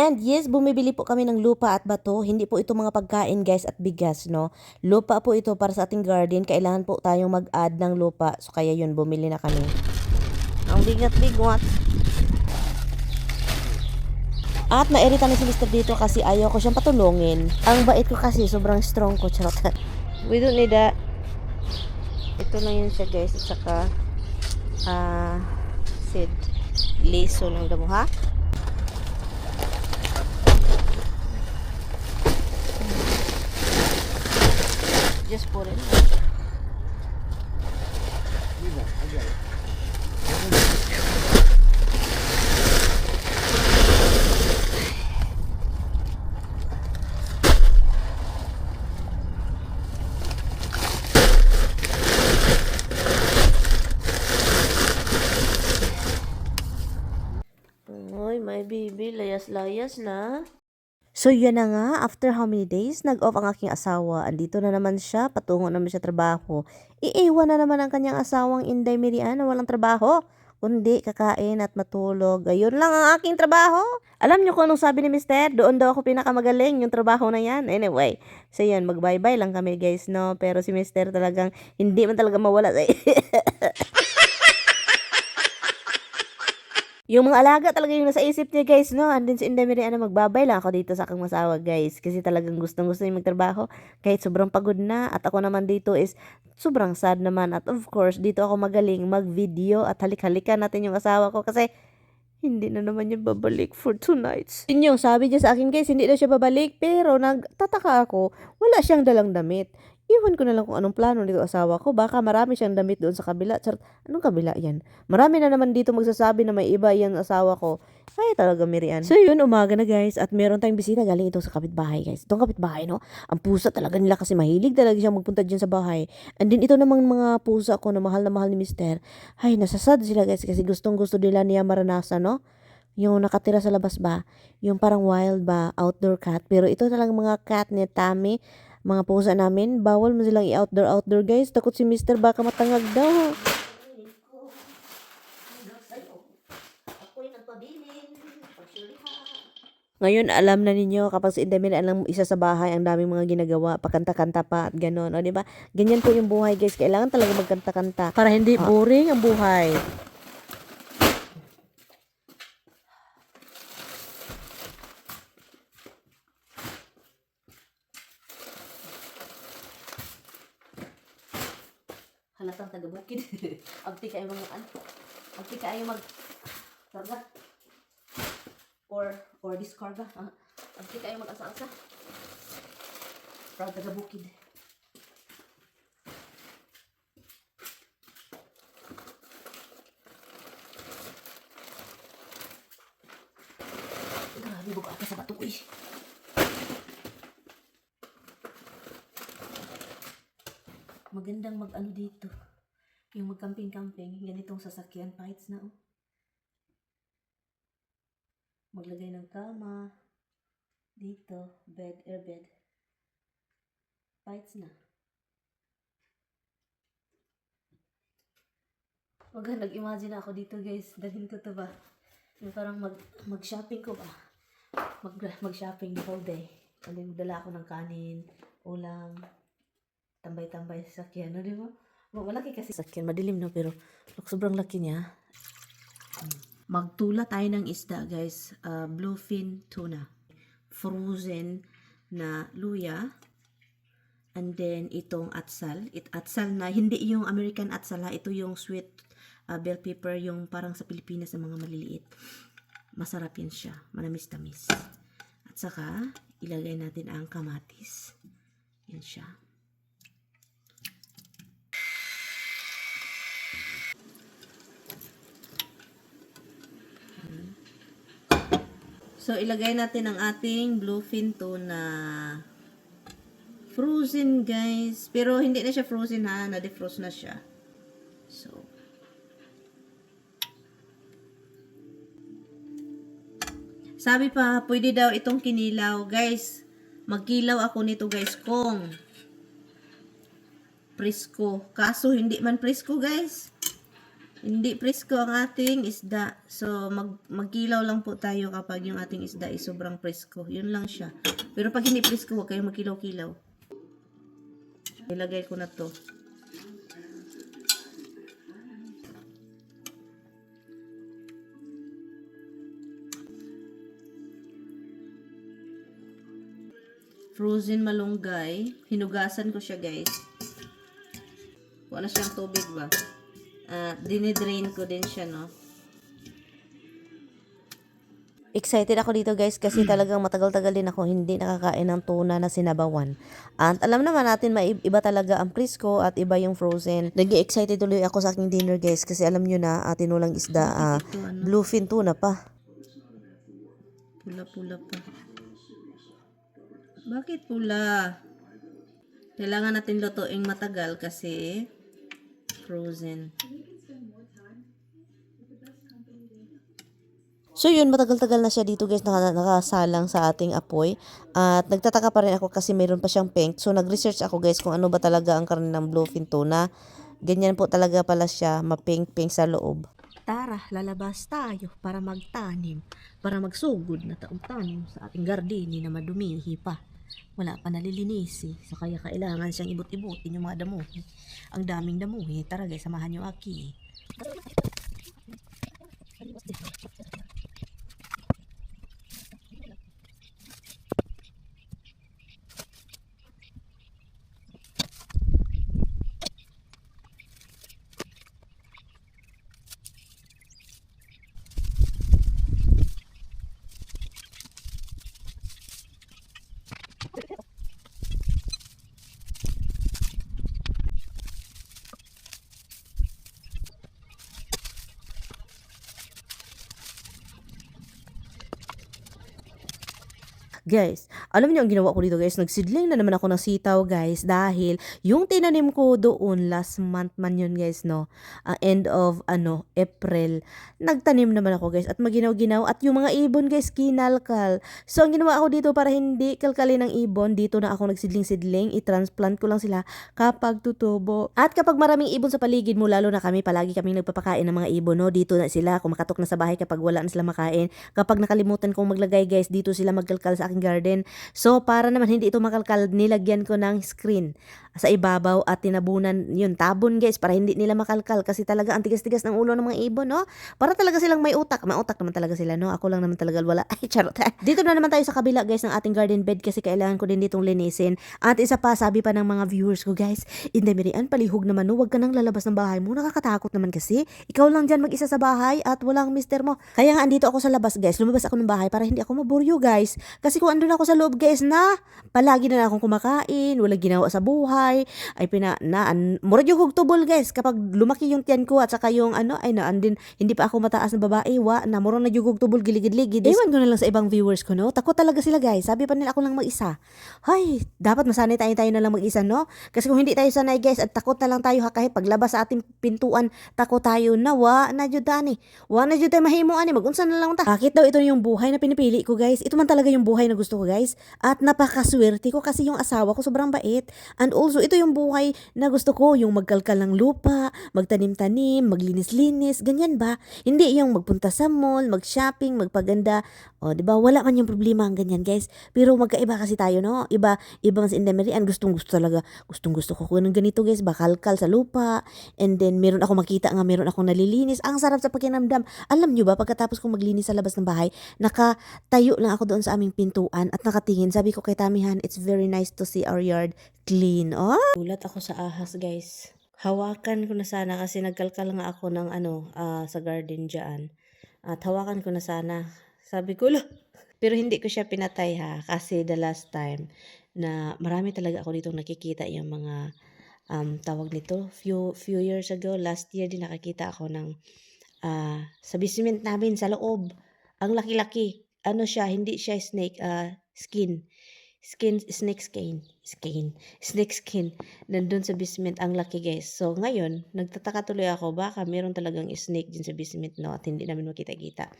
And yes, bumibili po kami ng lupa at bato. Hindi po ito mga pagkain guys at bigas, no? Lupa po ito para sa ating garden. Kailangan po tayong mag-add ng lupa. So kaya yun, bumili na kami. Ang bigat-bigat. At nairita na si Mr. dito kasi ayaw ko siyang patulungin. Ang bait ko kasi, sobrang strong ko. Charot. We don't need that. Ito lang yun siya guys. At saka, seed. Leso ng damo, ha? Just put it. Oy, my baby, layas-layas na. So, yun na nga, after how many days, nag-off ang aking asawa. Andito na naman siya, patungo naman siya trabaho. Iiwan na naman ang kanyang asawang Inday Miriam na walang trabaho. Kundi kakain at matulog. Ayun lang ang aking trabaho. Alam niyo kung anong sabi ni Mister? Doon daw ako pinakamagaling yung trabaho na yan. Anyway, so yun, mag-bye-bye lang kami guys, no? Pero si Mister talagang hindi man talaga mawala sa yung mga alaga talaga yung nasa isip niya guys, no? Andin si Inday Miriam na magbabay lang ako dito sa aking masawa guys. Kasi talagang gustong-gusto niya magtrabaho kahit sobrang pagod na. At ako naman dito is sobrang sad naman. At of course, dito ako magaling mag-video at halik-halikan natin yung asawa ko kasi hindi na naman yun babalik for 2 nights. Yun yung sabi niya sa akin guys, hindi na siya babalik. Pero nagtataka ako, wala siyang dalang damit. Iwan ko na lang kung anong plano nito asawa ko. Baka marami siyang damit doon sa kabila. Charot, anong kabila yan? Marami na naman dito magsasabi na may iba yan asawa ko. Ay talaga Miriam. So yun, umaga na guys. At meron tayong bisita galing ito sa kapitbahay guys. Itong kapitbahay no, ang pusa talaga nila kasi mahilig talaga siyang magpunta dyan sa bahay. And then ito namang mga pusa ko na mahal ni Mister. Ay nasasad sila guys kasi gustong gusto nila niya maranasan no. Yung nakatira sa labas ba, yung parang wild ba, outdoor cat. Pero ito talagang mga cat ni Tammy, mga pusa namin, bawal mo silang i-outdoor guys. Takot si Mister baka matangag daw. Ngayon, alam na ninyo kapag si Inday Miriam lang isa sa bahay, ang daming mga ginagawa, pakanta-kanta pa at gano'n. O, di ba? Ganyan po yung buhay, guys. Kailangan talaga magkanta-kanta para hindi boring ang buhay. Halatang taga-bukid. Abti kayo mga ano. Abti kayo karga. Or discarga. Abti kayo mag-asa-asa. Proud taga-bukid. Grabe buka ka sa bato eh. Magandang mag-ano dito. Yung mag-camping-camping. Ganitong sasakyan. Fights na oh. Maglagay ng kama. Dito. Bed. Airbed. Fights na. Nag-imagine ako dito guys. Dalhin ko to ba? Yung parang mag-shopping ko ba? Mag-shopping the whole day. And then magdala ako ng kanin, ulam, tambay-tambay sa sakyan, no, di ba? Malaki kasi sakyan, madilim no, pero sobrang laki niya. Magtula tayo ng isda, guys. Bluefin tuna. Frozen na luya. And then itong atsal. Atsal na, hindi yung American atsal ha, ito yung sweet bell pepper, yung parang sa Pilipinas na mga maliliit. Masarap yan siya, manamis-tamis. At saka, ilagay natin ang kamatis. Yan siya. So, ilagay natin ang ating bluefin tuna. Frozen, guys. Pero, hindi na siya frozen, ha? Na-defrost na siya. So, sabi pa, pwede daw itong kinilaw. Guys, magkilaw ako nito, guys, kung presko. Kaso, hindi man presko, guys. Hindi presko ang ating isda. So, magkilaw lang po tayo kapag yung ating isda ay sobrang presko. Yun lang siya. Pero pag hindi presko, huwag kayong magkilaw-kilaw. Ilagay ko na to. Frozen malunggay. Hinugasan ko siya, guys. Wala siyang tubig ba? Dinidrain ko din siya, no? Excited ako dito guys kasi talagang matagal-tagal din ako hindi nakakain ng tuna na sinabawan. At alam naman natin iba talaga ang presko at iba yung frozen. Nag-excited tuloy ako sa aking dinner guys kasi alam nyo na tinulang isda, bluefin tuna pa. Pula-pula pa. Bakit pula? Kailangan natin lutuing matagal kasi frozen. So yun, matagal-tagal na siya dito guys, nakasalang sa ating apoy. At nagtataka pa rin ako kasi mayroon pa siyang pink. So nag-research ako guys kung ano ba talaga ang karne ng bluefin tuna. Ganyan po talaga pala siya, mapink-pink sa loob. Tara, lalabas tayo para magtanim, para magsugod na tanim sa ating gardini na madumihi pa. Wala pa nalilinisi, so kaya kailangan siyang ibut-ibutin yung mga damuhi. Ang daming damuhi, tara guys, samahan niyo aki. Guys, alam niyo ang ginawa ko dito guys, nagsidling na naman ako ng sitaw guys dahil yung tinanim ko doon last month man yun guys no, end of April, nagtanim naman ako guys at maginaw-ginaw at yung mga ibon guys kinalkal. So ang ginawa ko dito para hindi kalkalin ng ibon, dito na ako nagsidling-sidling, i-transplant ko lang sila kapag tutubo. At kapag maraming ibon sa paligid mo, lalo na kami, palagi kaming nagpapakain ng mga ibon no, dito na sila kumakatok na sa bahay kapag wala na sila makain. Kapag nakalimutan kong maglagay guys, dito sila magkalkal sa aking garden. So, para naman hindi ito makalkal, nilagyan ko ng screen sa ibabaw at tinabunan yun, tabon guys, para hindi nila makalkal kasi talaga ang tigas-tigas ng ulo ng mga ibon, no? Para talaga silang may utak. May utak naman talaga sila, no? Ako lang naman talaga wala. Ay, charot. Dito na naman tayo sa kabila guys ng ating garden bed kasi kailangan ko din ditong linisin. At isa pa, sabi pa ng mga viewers ko guys, Indemirian, palihog naman no, wag ka nang lalabas ng bahay mo. Nakakatakot naman kasi. Ikaw lang dyan mag-isa sa bahay at walang mister mo. Kaya nga andito ako sa labas guys, lumabas ako ng bahay para hindi ako maburyo guys. Kasi kung andun ako sa loob guys na palagi na akong kumakain, walang ginawa sa buhay, ay murag yung hugtubol guys kapag lumaki yung tiyan ko at saka yung hindi pa ako mataas na babae, na murang na yung hugtubol giligid-ligid. Ewan ko na lang sa ibang viewers ko no, takot talaga sila guys, sabi pa nila ako lang mag-isa. Hay, dapat masanay tayo na lang mag-isa no, kasi kung hindi tayo sanay guys at takot na lang tayo kahit paglabas sa ating pintuan, takot tayo na na jud tayo mahimo ani, magunsa na lang ta. Bakit daw ito yung buhay na pinipili ko guys? Ito man talaga yung buhay na gusto ko guys. At napakaswerte ko kasi yung asawa ko sobrang bait. And also ito yung buhay na gusto ko, yung magkalkal ng lupa, magtanim-tanim, maglinis-linis, ganyan ba? Hindi yung magpunta sa mall, mag-shopping, magpaganda. O, di ba? Wala man yung problema ang ganyan guys. Pero magkaiba kasi tayo no. Iba man si Indemirian, gustong-gusto talaga. Gustong-gusto ko ng ganito guys, bakalkal sa lupa. And then meron ako makita nga, meron akong nalilinis. Ang sarap sa pakinamdam. Alam nyo ba, pagkatapos kong maglinis sa labas ng bahay, nakatayo lang ako doon sa aming pintuan at nakatingin. Sabi ko kay Tamihan, it's very nice to see our yard clean. Oh, ulat ako sa ahas guys. Hawakan ko na sana kasi nagkalkal nga ako ng sa garden dyan. At hawakan ko na sana. Sabi ko, lo. Pero hindi ko siya pinatay ha. Kasi the last time na marami talaga ako ditong nakikita yung mga tawag nito. Few years ago, last year din nakakita ako ng sa basement namin sa loob. Ang laki-laki. Ano siya, hindi siya snake, snake skin. Nandun sa basement, ang laki guys. So, ngayon, nagtataka tuloy ako, baka meron talagang snake din sa basement, no? At hindi namin makita-kita.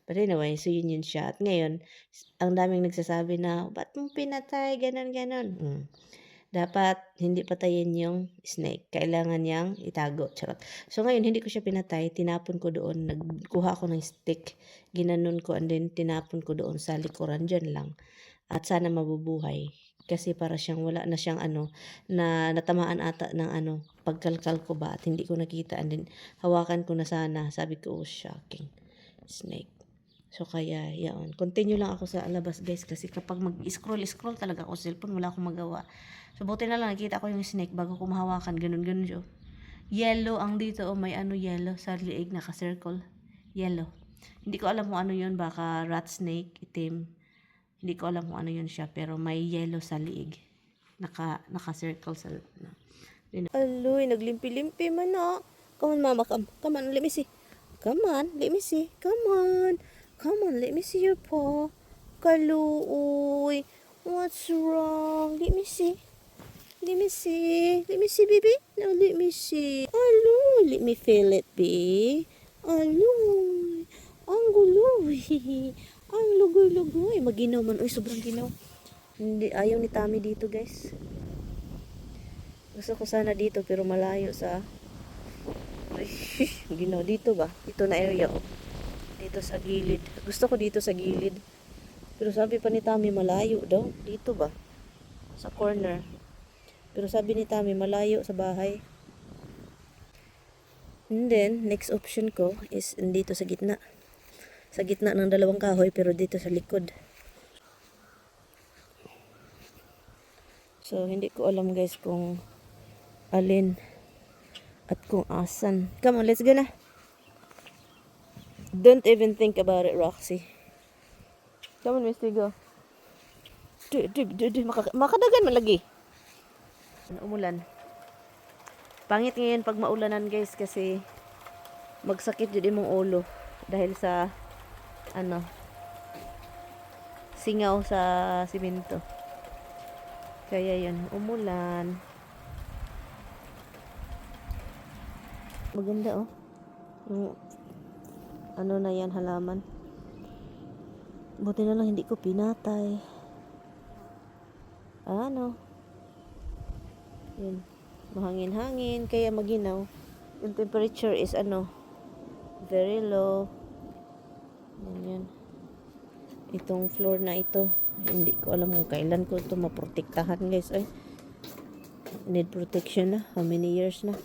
But anyway, so yun siya. At ngayon, ang daming nagsasabi na, ba't mo pinatay, ganon. dapat hindi patayin yung snake. Kailangan niyang itago. Charot. So ngayon, hindi ko siya pinatay. Tinapon ko doon. Nagkuha ako ng stick. Ginanon ko and then tinapon ko doon sa likuran. Dyan lang. At sana mabubuhay. Kasi para siyang wala na siyang na natamaan ata ng pagkalkal ko ba at hindi ko nakita. And then hawakan ko na sana. Sabi ko, oh shocking. Snake. So, kaya, yan. Continue lang ako sa labas, guys. Kasi kapag mag-scroll talaga ako sa cellphone, wala akong magawa. So, buti na lang, nakita ko yung snake bago ko mahawakan. Ganun siya. Yellow ang dito. Oh, may yellow sa liig, naka-circle. Yellow. Hindi ko alam kung ano yun. Baka rat snake, itim. Hindi ko alam kung ano yun siya. Pero may yellow sa liig. Naka-circle sa... Aloy, naglimpi-limpi man na. Come on, mama. Come on, let me see. Come on, let me see. Come on. Come on, let me see your paw. Kaluoy. What's wrong? Let me see. Let me see. Let me see, baby. No, let me see. Hello. Let me feel it, baby. Hello. Ang guloy. Ang lugoy-lugoy. Maginaw man. Uy, sobrang ginaw. Hindi, ayaw ni Tommy dito, guys. Gusto ko sana dito, pero malayo sa... Ay, ginaw. Dito ba? Ito na area, oh. Dito sa gilid. Gusto ko dito sa gilid. Pero sabi pa ni Tommy malayo daw. Dito ba? Sa corner. Pero sabi ni Tommy malayo sa bahay. And then, next option ko is dito sa gitna. Sa gitna ng dalawang kahoy pero dito sa likod. So, hindi ko alam guys kung alin at kung asan. Come on, let's go na. Don't even think about it, Roxy. Come on, Misty, go. Makadagan man lagi. Umulan. Pangit ngayon pag maulanan, guys, kasi magsakit yun imong ulo dahil sa singaw sa simento. Kaya yun, umulan. Maganda, oh. Yung na yan, halaman. Buti na lang hindi ko pinatay. Yun. Mahangin-hangin, kaya maginaw. Yung temperature is very low. Yan. Itong floor na ito, hindi ko alam kung kailan ko ito maprotektahan, guys. Ay, need protection na. How many years na?